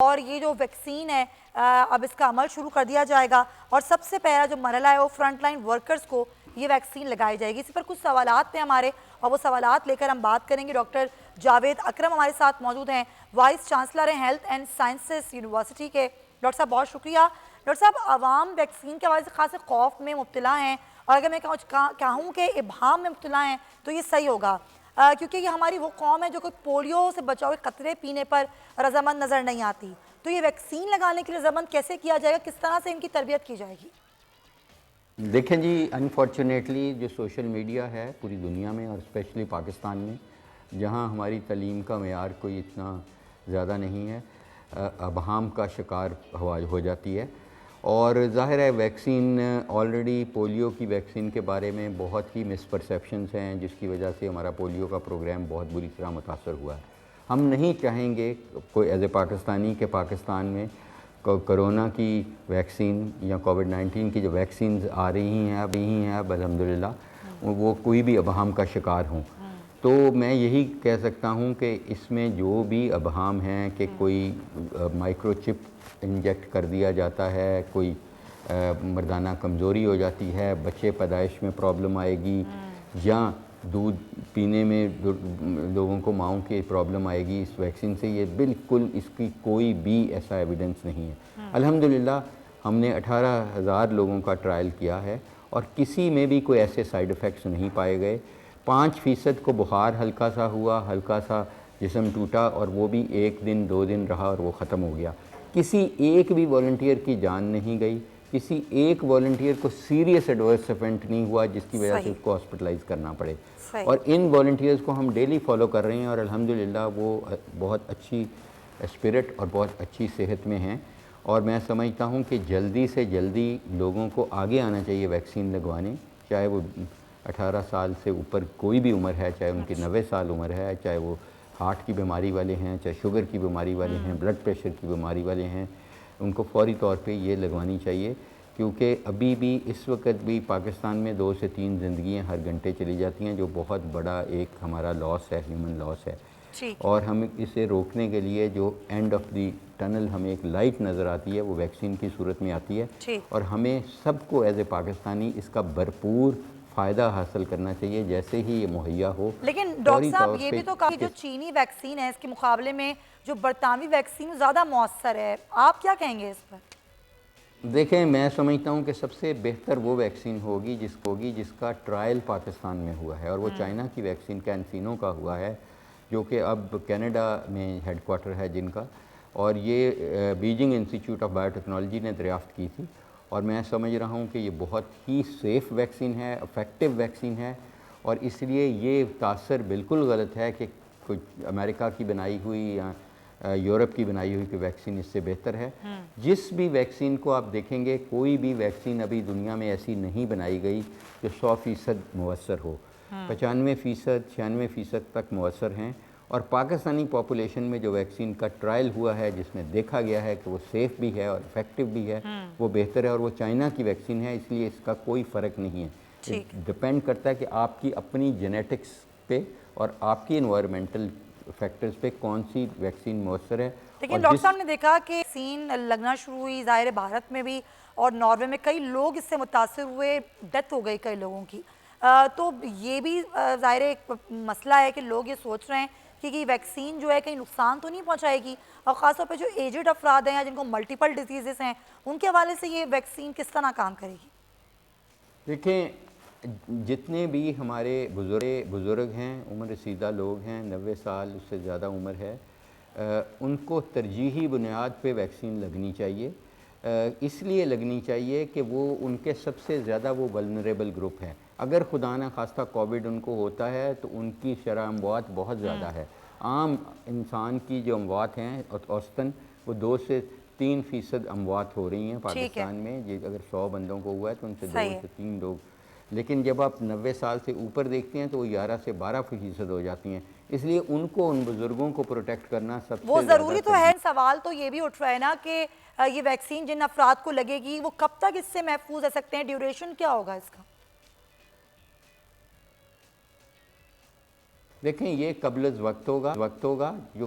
اور یہ جو ویکسین ہے اب اس کا عمل شروع کر دیا جائے گا اور سب سے پہلا جو مرحلہ ہے وہ فرنٹ لائن ورکرز کو یہ ویکسین لگائی جائے گی. اس پر کچھ سوالات ہیں ہمارے اور وہ سوالات لے کر ہم بات کریں گے. ڈاکٹر جاوید اکرم ہمارے ساتھ موجود ہیں, وائس چانسلر ہیں ہیلتھ اینڈ سائنسز یونیورسٹی کے. ڈاکٹر صاحب بہت شکریہ. ڈاکٹر صاحب, عوام ویکسین کے حوالے سے خاص خوف میں مبتلا ہیں, اور اگر میں کہوں کہ ابہام میں مبتلا ہیں تو یہ صحیح ہوگا, کیونکہ یہ ہماری وہ قوم ہے جو کہ پولیو سے بچاؤ کے قطرے پینے پر رضامند نظر نہیں آتی. تو یہ ویکسین لگانے کے لیے رضامند کیسے کیا جائے گا, کس طرح سے ان کی تربیت کی جائے گی؟ دیکھیں جی, انفارچونیٹلی جو سوشل میڈیا ہے پوری دنیا میں اور اسپیشلی پاکستان میں, جہاں ہماری تعلیم کا معیار کوئی اتنا زیادہ نہیں ہے, ابہام کا شکار ہو جاتی ہے. اور ظاہر ہے ویکسین آلریڈی پولیو کی ویکسین کے بارے میں بہت ہی مسپرسیپشنز ہیں, جس کی وجہ سے ہمارا پولیو کا پروگرام بہت بری طرح متاثر ہوا ہے. ہم نہیں چاہیں گے کوئی ایز اے پاکستانی کہ پاکستان میں کرونا کی ویکسین یا کووڈ-19 کی جو ویکسینز آ رہی ہیں اب الحمدللہ وہ کوئی بھی ابہام کا شکار ہوں. تو میں یہی کہہ سکتا ہوں کہ اس میں جو بھی ابہام ہیں کہ کوئی مائکرو چپ انجیکٹ کر دیا جاتا ہے, کوئی مردانہ کمزوری ہو جاتی ہے, بچے پیدائش میں پرابلم آئے گی, یا دودھ پینے میں لوگوں کو ماؤں کی پرابلم آئے گی اس ویکسین سے, یہ بالکل اس کی کوئی بھی ایسا ایویڈنس نہیں ہے. الحمدللہ ہم نے 18,000 لوگوں کا ٹرائل کیا ہے اور کسی میں بھی کوئی ایسے سائیڈ ایفیکٹس نہیں پائے گئے. 5% کو بخار ہلکا سا ہوا, ہلکا سا جسم ٹوٹا, اور وہ بھی 1 دن 2 دن رہا اور وہ ختم ہو گیا. کسی ایک بھی والنٹیئر کی جان نہیں گئی, کسی ایک والنٹیئر کو سیریس ایڈورس ایونٹ نہیں ہوا جس کی وجہ سے اس کو ہاسپٹلائز کرنا پڑے. اور ان والنٹیئرز کو ہم ڈیلی فالو کر رہے ہیں اور الحمدللہ وہ بہت اچھی اسپرٹ اور بہت اچھی صحت میں ہیں. اور میں سمجھتا ہوں کہ جلدی سے جلدی لوگوں کو آگے آنا چاہیے ویکسین لگوانے, چاہے وہ 18 سال سے اوپر کوئی بھی عمر ہے, چاہے ان کی 90 سال عمر ہے, چاہے وہ ہارٹ کی بیماری والے ہیں, چاہے شوگر کی بیماری والے ہیں, بلڈ پریشر کی بیماری والے ہیں, ان کو فوری طور پہ یہ لگوانی چاہیے. کیونکہ ابھی بھی اس وقت بھی پاکستان میں 2 سے 3 زندگیاں ہر گھنٹے چلی جاتی ہیں, جو بہت بڑا ایک ہمارا لاس ہے, ہیومن لاس ہے. اور ہم اسے روکنے کے لیے جو اینڈ آف دی ٹنل ہمیں ایک لائٹ نظر آتی ہے وہ ویکسین کی صورت میں آتی ہے, اور ہمیں سب کو ایز اے پاکستانی اس کا بھرپور فائدہ حاصل کرنا چاہیے جیسے ہی یہ مہیا ہو. لیکن ڈاکٹر صاحب یہ بھی تو کہا جو چینی ویکسین ہے اس کے مقابلے میں جو برطانوی ویکسین زیادہ مؤثر ہے, آپ کیا کہیں گے اس پر؟ دیکھیں, میں سمجھتا ہوں کہ سب سے بہتر وہ ویکسین ہوگی جس کا ٹرائل پاکستان میں ہوا ہے, اور وہ چائنا کی ویکسین کینسینو کا ہوا ہے, جو کہ اب کینیڈا میں ہیڈ کوارٹر ہے جن کا, اور یہ Beijing institute of bio technology نے دریافت کی تھی. اور میں سمجھ رہا ہوں کہ یہ بہت ہی سیف ویکسین ہے, افیکٹو ویکسین ہے, اور اس لیے یہ تاثر بالکل غلط ہے کہ کوئی امریکہ کی بنائی ہوئی یا یورپ کی بنائی ہوئی کہ ویکسین اس سے بہتر ہے. جس بھی ویکسین کو آپ دیکھیں گے, کوئی بھی ویکسین ابھی دنیا میں ایسی نہیں بنائی گئی جو 100% مؤثر ہو. 95%, 96% تک مؤثر ہیں. اور پاکستانی پاپولیشن میں جو ویکسین کا ٹرائل ہوا ہے جس میں دیکھا گیا ہے کہ وہ سیف بھی ہے اور افیکٹو بھی ہے, وہ بہتر ہے, اور وہ چائنا کی ویکسین ہے, اس لیے اس کا کوئی فرق نہیں ہے. ڈپینڈ کرتا ہے کہ آپ کی اپنی جینیٹکس پہ اور آپ کی انوائرمنٹل فیکٹرز پہ کون سی ویکسین مؤثر ہے. لیکن ڈاکٹر صاحب نے دیکھا کہ ویکسین لگنا شروع ہوئی, ظاہر بھارت میں بھی اور ناروے میں کئی لوگ اس سے متاثر ہوئے, ڈیتھ ہو گئی کئی لوگوں کی. تو یہ بھی ظاہر ایک مسئلہ ہے کہ لوگ یہ سوچ رہے ہیں کہ یہ ویکسین جو ہے کہیں نقصان تو نہیں پہنچائے گی, اور خاص طور پہ جو ایجڈ افراد ہیں یا جن کو ملٹیپل ڈیزیزز ہیں ان کے حوالے سے یہ ویکسین کس طرح کام کرے گی؟ دیکھیں, جتنے بھی ہمارے بزرگ ہیں, عمر رسیدہ لوگ ہیں, 90 سال اس سے زیادہ عمر ہے, ان کو ترجیحی بنیاد پہ ویکسین لگنی چاہیے. اس لیے لگنی چاہیے کہ وہ ان کے سب سے زیادہ وہ ولنریبل گروپ ہیں. اگر خدا نہ خواستہ کووڈ ان کو ہوتا ہے تو ان کی شرح اموات بہت زیادہ ہے. عام انسان کی جو اموات ہیں اوسطاً وہ 2 سے 3% اموات ہو رہی ہیں پاکستان میں. اگر 100 بندوں کو ہوا ہے تو ان سے 2 سے 3 لوگ, لیکن جب آپ 90 سال سے اوپر دیکھتے ہیں تو وہ 11 سے 12% ہو جاتی ہیں. اس لیے ان بزرگوں کو پروٹیکٹ کرنا سب سے وہ زیادہ ضروری تو ہے. سوال تو یہ بھی اٹھ رہا ہے نا کہ یہ ویکسین جن افراد کو لگے گی وہ کب تک اس سے محفوظ رہ سکتے ہیں, ڈیوریشن کیا ہوگا اس کا؟ دیکھیں, یہ قبل از وقت ہوگا جو